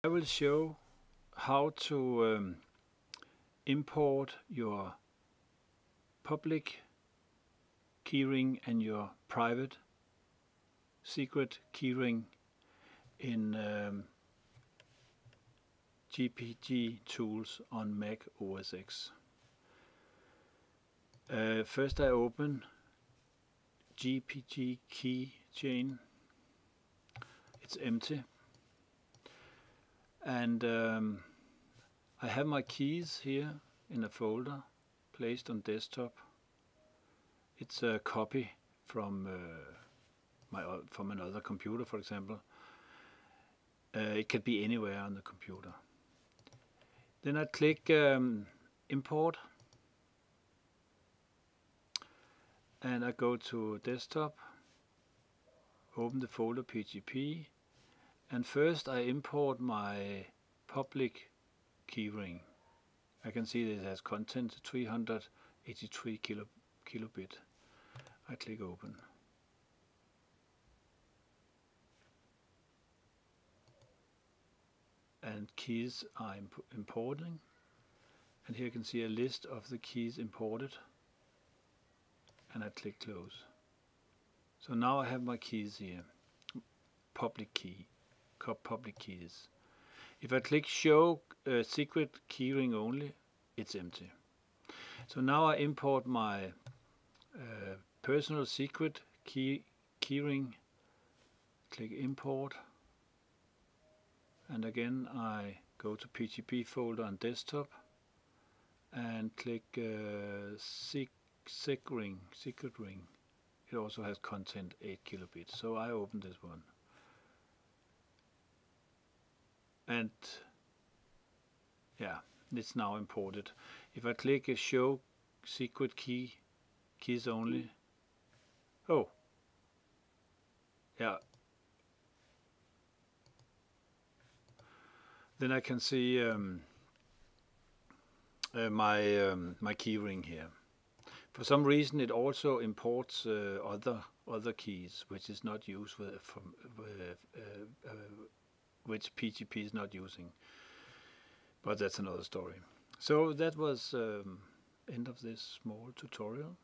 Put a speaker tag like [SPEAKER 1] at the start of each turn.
[SPEAKER 1] I will show how to import your public keyring and your private secret keyring in GPG tools on Mac OS X. First I open GPG keychain. It's empty. And I have my keys here in a folder placed on desktop. It's a copy from another computer, for example. It can be anywhere on the computer. Then I click import, and I go to desktop, open the folder PGP, and first I import my public keyring. I can see that it has content 383 kilobit. I click open. And keys are importing. And here you can see a list of the keys imported. And I click close. So now I have my keys here. Public key. Public keys. If I click show secret keyring only, it's empty. So now I import my personal secret keyring, click import, and again I go to PGP folder on desktop and click secret ring. It also has content 8 kilobits, so I open this one. And yeah, it's now imported. If I click show secret keys only, oh yeah, then I can see my keyring here. For some reason it also imports other keys which is not used which PGP is not using, but that's another story. So that was end of this small tutorial.